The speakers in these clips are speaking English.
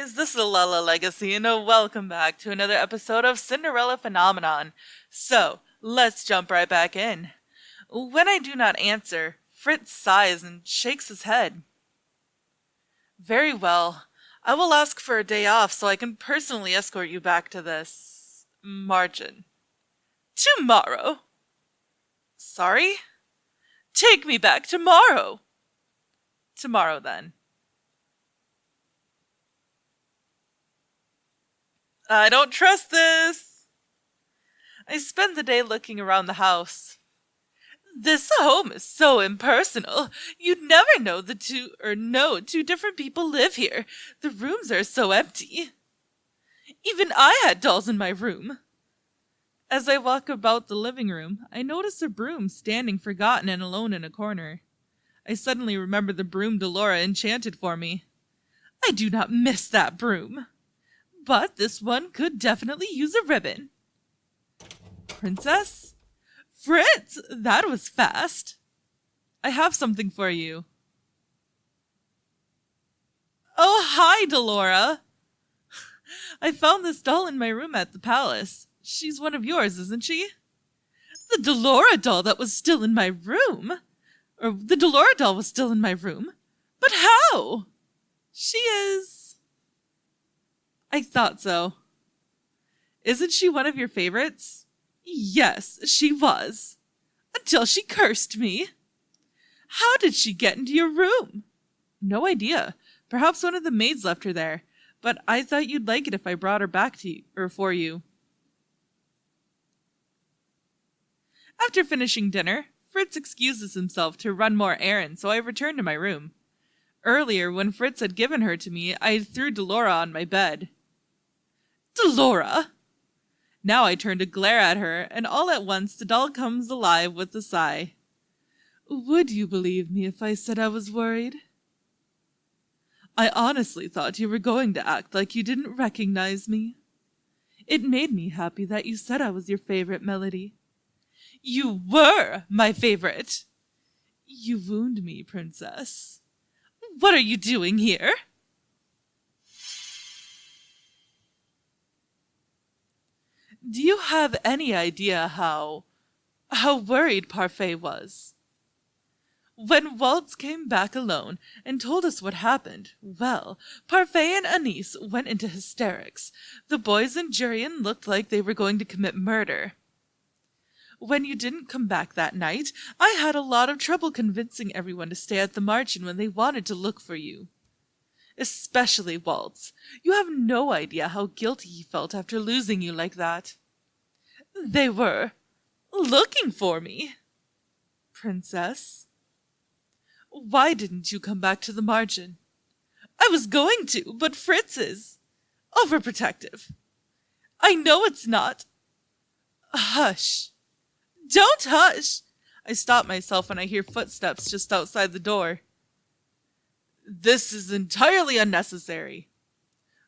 guys, this is Lala Legacy, and welcome back to another episode of Cinderella Phenomenon. So, let's jump right back in. When I do not answer, Fritz sighs and shakes his head. Very well. I will ask for a day off so I can personally escort you back to this margin. Tomorrow. Sorry? Take me back tomorrow. Tomorrow, then. I don't trust this. I spend the day looking around the house. This home is so impersonal. You'd never know two different people live here. The rooms are so empty. Even I had dolls in my room. As I walk about the living room, I notice a broom standing forgotten and alone in a corner. I suddenly remember the broom Delora enchanted for me. I do not miss that broom. But this one could definitely use a ribbon. Princess? Fritz, that was fast. I have something for you. Oh, hi, Delora. I found this doll in my room at the palace. She's one of yours, isn't she? The Delora doll that was still in my room? Or the Delora doll was still in my room? But how? She is... I thought so. Isn't she one of your favorites? Yes, she was. Until she cursed me. How did she get into your room? No idea. Perhaps one of the maids left her there. But I thought you'd like it if I brought her back to you, or for you. After finishing dinner, Fritz excuses himself to run more errands, so I return to my room. Earlier, when Fritz had given her to me, I threw Delora on my bed. Delora! Now I turn to glare at her, and all at once the doll comes alive with a sigh. Would you believe me if I said I was worried? I honestly thought you were going to act like you didn't recognize me. It made me happy that you said I was your favorite melody. You were my favorite. You wound me, princess. What are you doing here? Do you have any idea how worried Parfait was? When Waltz came back alone and told us what happened, well, Parfait and Anise went into hysterics. The boys and Jurien looked like they were going to commit murder. When you didn't come back that night, I had a lot of trouble convincing everyone to stay at the margin when they wanted to look for you. Especially Waltz. You have no idea how guilty he felt after losing you like that. They were looking for me. Princess, why didn't you come back to the margin? I was going to, but Fritz is overprotective. I know it's not. Hush. Don't hush. I stop myself when I hear footsteps just outside the door. This is entirely unnecessary.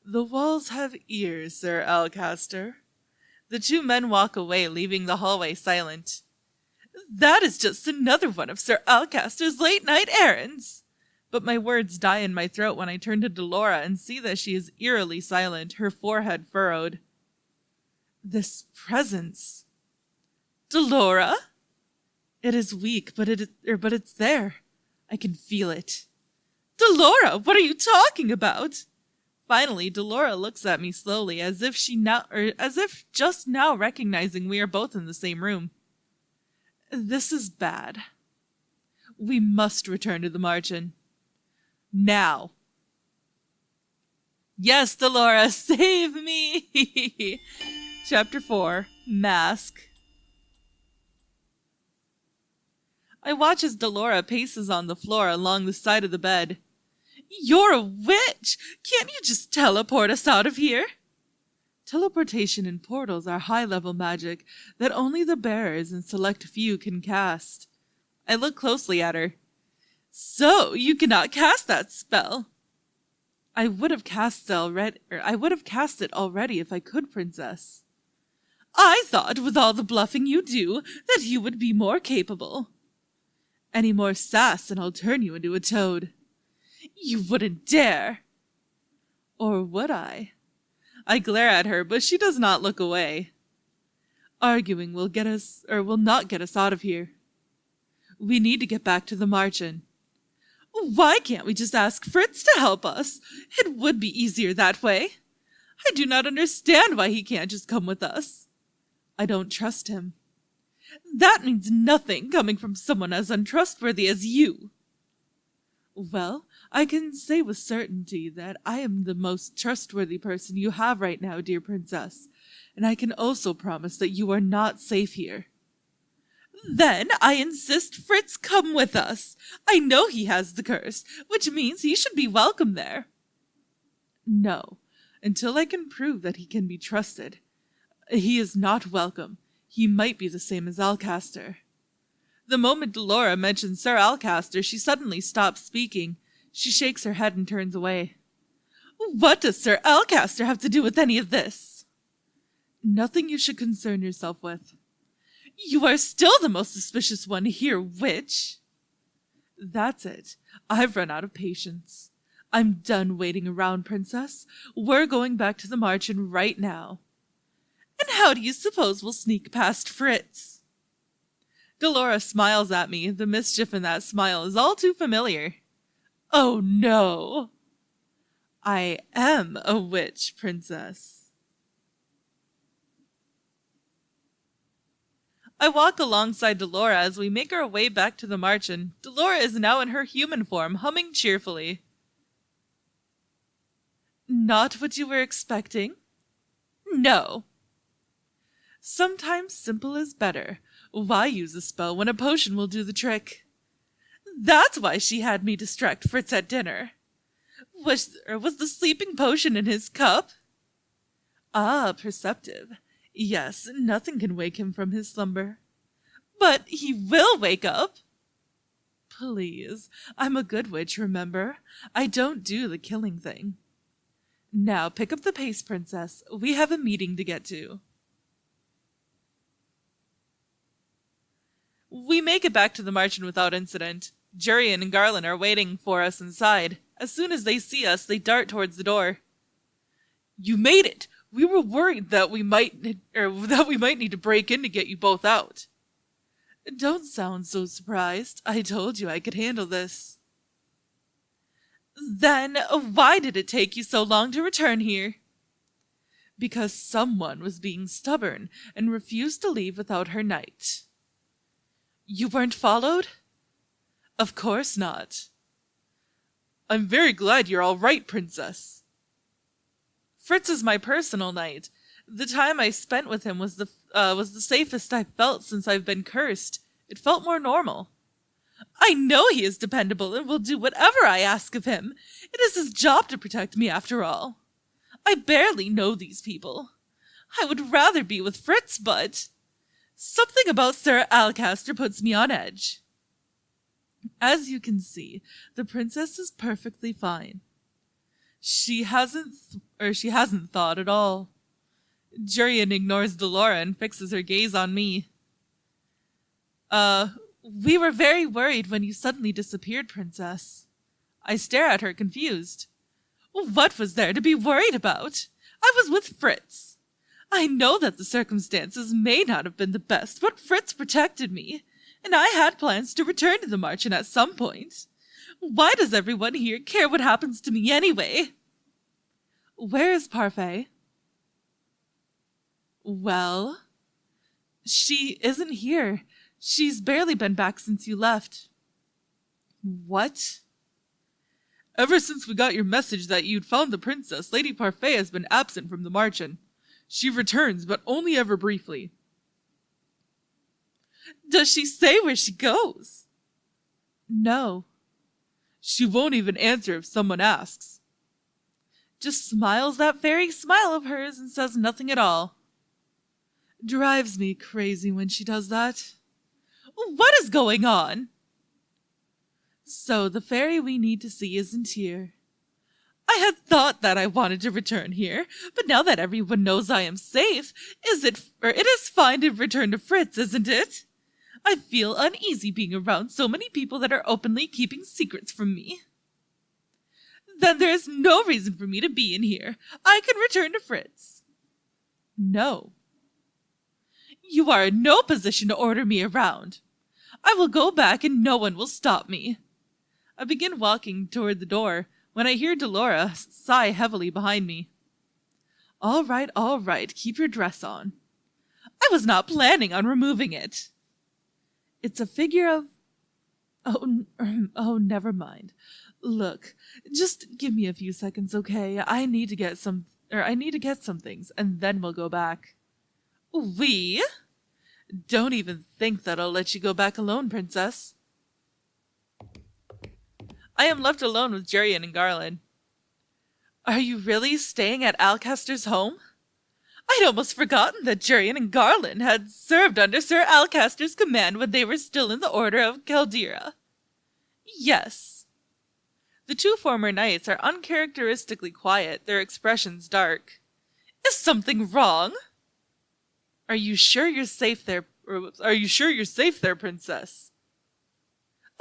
The walls have ears, Sir Alcaster. The two men walk away, leaving the hallway silent. That is just another one of Sir Alcaster's late-night errands. But my words die in my throat when I turn to Delora and see that she is eerily silent, her forehead furrowed. This presence. Delora? It is weak, but it's there. I can feel it. Delora, what are you talking about? Finally, Delora looks at me slowly, as if just now recognizing we are both in the same room. This is bad. We must return to the margin. Now. Yes, Delora, save me! Chapter 4, Mask. I watch as Delora paces on the floor along the side of the bed. You're a witch! Can't you just teleport us out of here? Teleportation and portals are high-level magic that only the bearers and select few can cast. I look closely at her. So, you cannot cast that spell. I would have cast it already if I could, princess. I thought, with all the bluffing you do, that you would be more capable. Any more sass and I'll turn you into a toad. You wouldn't dare. Or Or would I? I glare at her, but she does not look away. Arguing will not get us out of here. We need to get back to the margin. Why can't we just ask Fritz to help us? It would be easier that way. I do not understand why he can't just come with us. I don't trust him. That means nothing coming from someone as untrustworthy as you. Well, I can say with certainty that I am the most trustworthy person you have right now, dear princess, and I can also promise that you are not safe here. Then I insist Fritz come with us. I know he has the curse, which means he should be welcome there. No, until I can prove that he can be trusted. He is not welcome. He might be the same as Alcaster. The moment Delora mentions Sir Alcaster, she suddenly stops speaking. She shakes her head and turns away. What does Sir Alcaster have to do with any of this? Nothing you should concern yourself with. You are still the most suspicious one here, witch. That's it. I've run out of patience. I'm done waiting around, princess. We're going back to the margin right now. And how do you suppose we'll sneak past Fritz? Delora smiles at me. The mischief in that smile is all too familiar. Oh no! I am a witch, princess. I walk alongside Delora as we make our way back to the margin. Delora is now in her human form, humming cheerfully. Not what you were expecting? No. Sometimes simple is better. Why use a spell when a potion will do the trick? That's why she had me distract Fritz at dinner. Was the sleeping potion in his cup? Ah, perceptive. Yes, nothing can wake him from his slumber. But he will wake up. Please, I'm a good witch, remember? I don't do the killing thing. Now pick up the pace, princess. We have a meeting to get to. We make it back to the margin without incident. Jurian and Garland are waiting for us inside. As soon as they see us, they dart towards the door. You made it! We were worried that we might need to break in to get you both out. Don't sound so surprised. I told you I could handle this. Then why did it take you so long to return here? Because someone was being stubborn and refused to leave without her knight. You weren't followed? Of course not. I'm very glad you're all right, princess. Fritz is my personal knight. The time I spent with him was the safest I've felt since I've been cursed. It felt more normal. I know he is dependable and will do whatever I ask of him. It is his job to protect me after all. I barely know these people. I would rather be with Fritz, but something about Sir Alcaster puts me on edge. As you can see, the princess is perfectly fine. She hasn't thought at all. Jurian ignores Delora and fixes her gaze on me. We were very worried when you suddenly disappeared, princess. I stare at her, confused. What was there to be worried about? I was with Fritz. I know that the circumstances may not have been the best, but Fritz protected me, and I had plans to return to the margin at some point. Why does everyone here care what happens to me anyway? Where is Parfait? Well, she isn't here. She's barely been back since you left. What? Ever since we got your message that you'd found the princess, Lady Parfait has been absent from the margin. She returns, but only ever briefly. Does she say where she goes? No. She won't even answer if someone asks. Just smiles that fairy smile of hers and says nothing at all. Drives me crazy when she does that. What is going on? So the fairy we need to see isn't here. I had thought that I wanted to return here, but now that everyone knows I am safe, it is fine to return to Fritz, isn't it? I feel uneasy being around so many people that are openly keeping secrets from me. Then there is no reason for me to be in here. I can return to Fritz. No. You are in no position to order me around. I will go back and no one will stop me. I begin walking toward the door when I hear Delora sigh heavily behind me. All right, keep your dress on. I was not planning on removing it. It's a figure of... Oh, never mind. Look, just give me a few seconds, okay? I need to get some things, and then we'll go back. We? Don't even think that I'll let you go back alone, Princess. I am left alone with Jurian and Garland. Are you really staying at Alcaster's home? I'd almost forgotten that Jurian and Garland had served under Sir Alcaster's command when they were still in the Order of Caldera. Yes. The two former knights are uncharacteristically quiet, their expressions dark. Is something wrong? Are you sure you're safe there, Princess?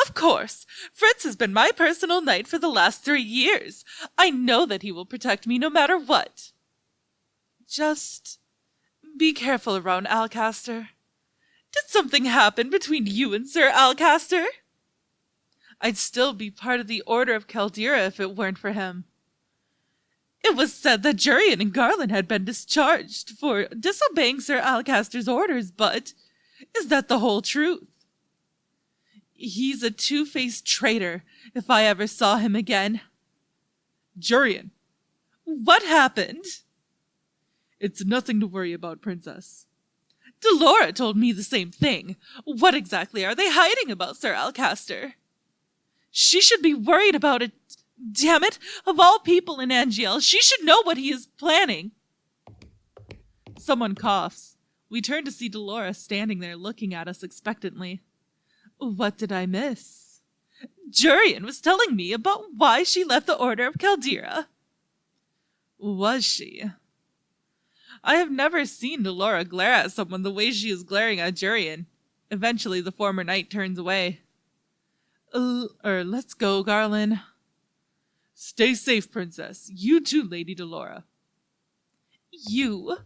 Of course. Fritz has been my personal knight for the last 3 years. I know that he will protect me no matter what. Just be careful around Alcaster. Did something happen between you and Sir Alcaster? I'd still be part of the Order of Caldera if it weren't for him. It was said that Jurian and Garland had been discharged for disobeying Sir Alcaster's orders, but is that the whole truth? He's a two-faced traitor, if I ever saw him again. Jurian. What happened? It's nothing to worry about, Princess. Delora told me the same thing. What exactly are they hiding about Sir Alcaster? She should be worried about it. Damn it! Of all people in Angiel, she should know what he is planning. Someone coughs. We turn to see Delora standing there looking at us expectantly. What did I miss? Jurian was telling me about why she left the Order of Caldera. Was she? I have never seen Delora glare at someone the way she is glaring at Jurian. Eventually, the former knight turns away. Let's go, Garland. Stay safe, Princess. You too, Lady Delora. You?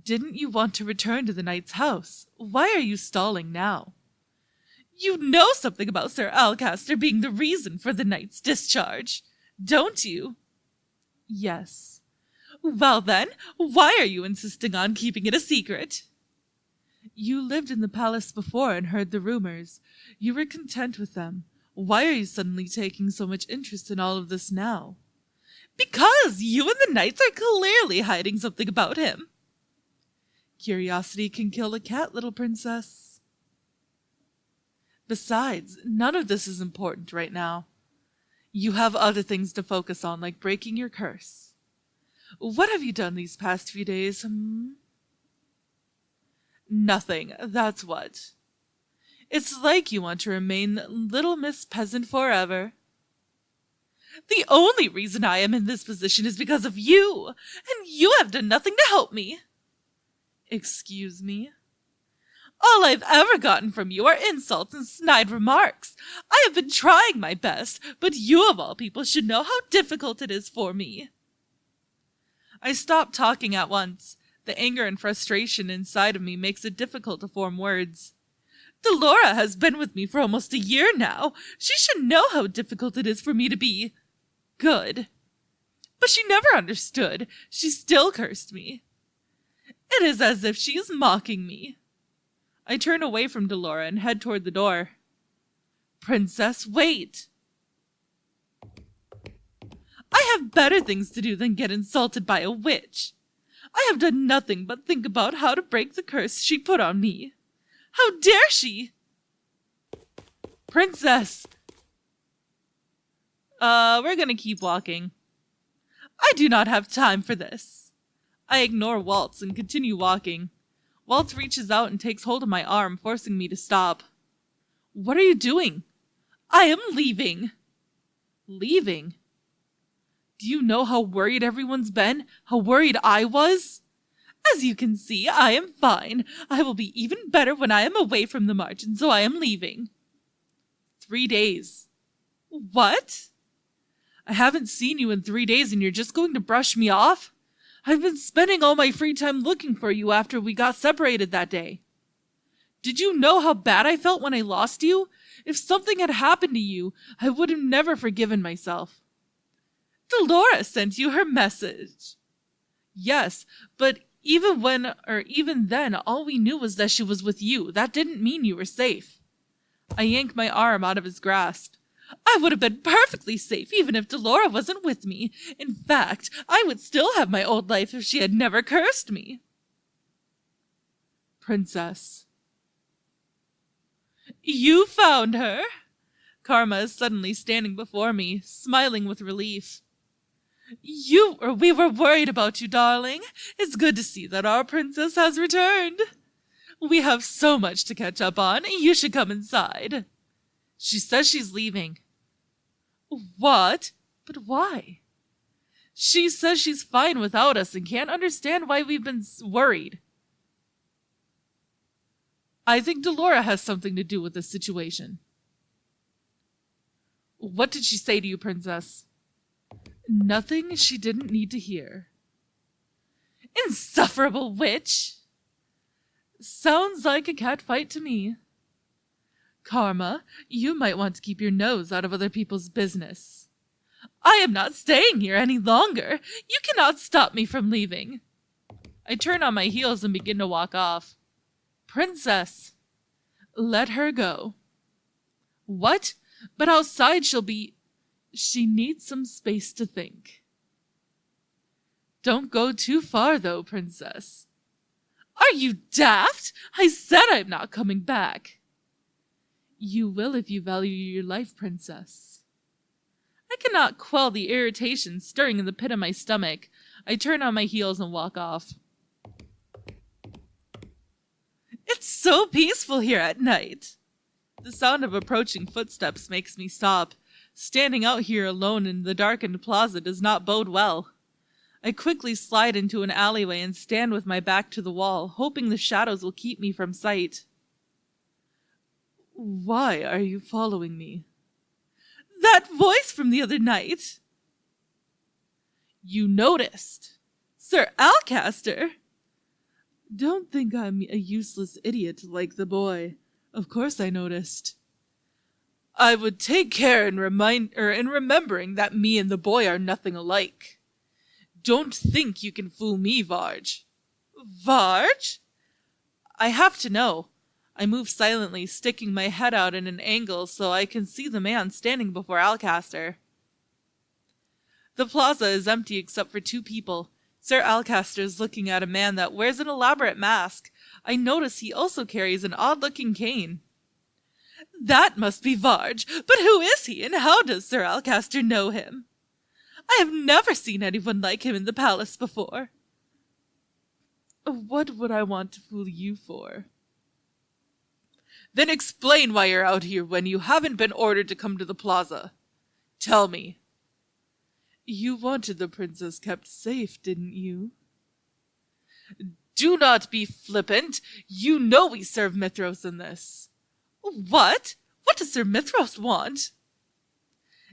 Didn't you want to return to the knight's house? Why are you stalling now? You know something about Sir Alcaster being the reason for the knight's discharge, don't you? Yes. Well then, why are you insisting on keeping it a secret? You lived in the palace before and heard the rumors. You were content with them. Why are you suddenly taking so much interest in all of this now? Because you and the knights are clearly hiding something about him. Curiosity can kill a cat, little princess. Besides, none of this is important right now. You have other things to focus on, like breaking your curse. What have you done these past few days, Nothing, that's what. It's like you want to remain Little Miss Peasant forever. The only reason I am in this position is because of you, and you have done nothing to help me. Excuse me? All I've ever gotten from you are insults and snide remarks. I have been trying my best, but you of all people should know how difficult it is for me. I stop talking at once. The anger and frustration inside of me makes it difficult to form words. Delora has been with me for almost a year now. She should know how difficult it is for me to be good. But she never understood. She still cursed me. It is as if she is mocking me. I turn away from Delora and head toward the door. Princess, wait! I have better things to do than get insulted by a witch. I have done nothing but think about how to break the curse she put on me. How dare she? Princess! We're gonna keep walking. I do not have time for this. I ignore Waltz and continue walking. Waltz reaches out and takes hold of my arm, forcing me to stop. What are you doing? I am leaving. Leaving? Do you know how worried everyone's been? How worried I was? As you can see, I am fine. I will be even better when I am away from the march, and so I am leaving. 3 days. What? I haven't seen you in 3 days and you're just going to brush me off? I've been spending all my free time looking for you after we got separated that day. Did you know how bad I felt when I lost you? If something had happened to you, I would have never forgiven myself. Delora sent you her message. Yes, but even then, all we knew was that she was with you. That didn't mean you were safe. I yanked my arm out of his grasp. I would have been perfectly safe even if Delora wasn't with me. In fact, I would still have my old life if she had never cursed me. Princess. You found her? Karma is suddenly standing before me, smiling with relief. We were worried about you, darling. It's good to see that our princess has returned. We have so much to catch up on. You should come inside. She says she's leaving. What? But why? She says she's fine without us and can't understand why we've been worried. I think Delora has something to do with this situation. What did she say to you, Princess? Nothing she didn't need to hear. Insufferable witch! Sounds like a cat fight to me. Karma, you might want to keep your nose out of other people's business. I am not staying here any longer. You cannot stop me from leaving. I turn on my heels and begin to walk off. Princess, let her go. What? But outside she needs some space to think. Don't go too far, though, Princess. Are you daft? I said I'm not coming back. You will if you value your life, Princess. I cannot quell the irritation stirring in the pit of my stomach. I turn on my heels and walk off. It's so peaceful here at night. The sound of approaching footsteps makes me stop. Standing out here alone in the darkened plaza does not bode well. I quickly slide into an alleyway and stand with my back to the wall, hoping the shadows will keep me from sight. Why are you following me? That voice from the other night! You noticed. Sir Alcaster! Don't think I'm a useless idiot like the boy. Of course I noticed. I would take care in remembering that me and the boy are nothing alike. Don't think you can fool me, Varge. Varge? I have to know. I move silently, sticking my head out in an angle so I can see the man standing before Alcaster. The plaza is empty except for 2 people. Sir Alcaster is looking at a man that wears an elaborate mask. I notice he also carries an odd-looking cane. That must be Varge, but who is he and how does Sir Alcaster know him? I have never seen anyone like him in the palace before. What would I want to fool you for? Then explain why you're out here when you haven't been ordered to come to the plaza. Tell me. You wanted the princess kept safe, didn't you? Do not be flippant. You know we serve Mithros in this. What? What does Sir Mithros want?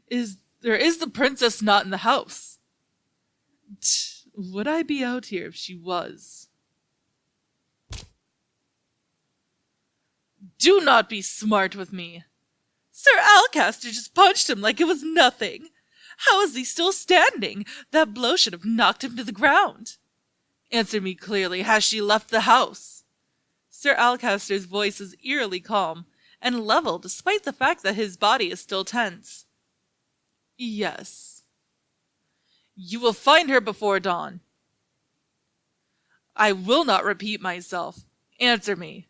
Is the princess not in the house? Would I be out here if she was? Do not be smart with me. Sir Alcaster just punched him like it was nothing. How is he still standing? That blow should have knocked him to the ground. Answer me clearly, has she left the house? Sir Alcaster's voice is eerily calm and level despite the fact that his body is still tense. Yes. You will find her before dawn. I will not repeat myself. Answer me.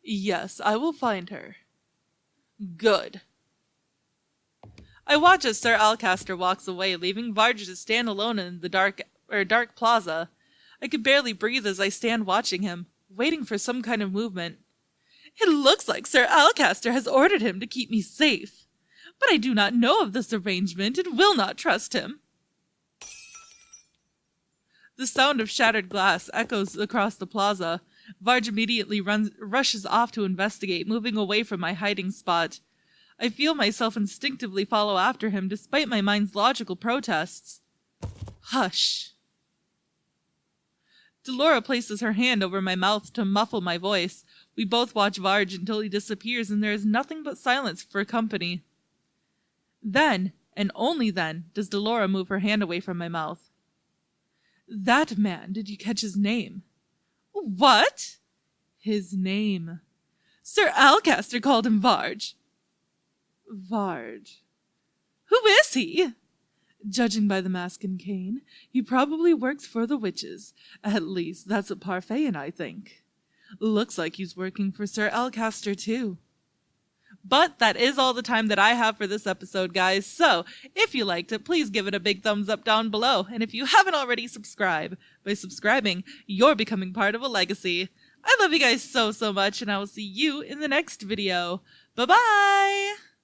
Yes, I will find her. Good. I watch as Sir Alcaster walks away, leaving Varge to stand alone in the dark plaza. I could barely breathe as I stand watching him, waiting for some kind of movement. It looks like Sir Alcaster has ordered him to keep me safe, but I do not know of this arrangement and will not trust him. The sound of shattered glass echoes across the plaza. Varge immediately rushes off to investigate, moving away from my hiding spot. I feel myself instinctively follow after him despite my mind's logical protests. Hush! Delora places her hand over my mouth to muffle my voice. We both watch Varge until he disappears and there is nothing but silence for company. Then, and only then, does Delora move her hand away from my mouth. That man, did you catch his name? What? His name. Sir Alcaster called him Varge. Varge. Who is he? Judging by the mask and cane, he probably works for the witches. At least, that's what Parfait and I think. Looks like he's working for Sir Alcaster too. But that is all the time that I have for this episode, guys. So, if you liked it, please give it a big thumbs up down below. And if you haven't already, subscribe. By subscribing, you're becoming part of a legacy. I love you guys so much, and I will see you in the next video. Bye-bye!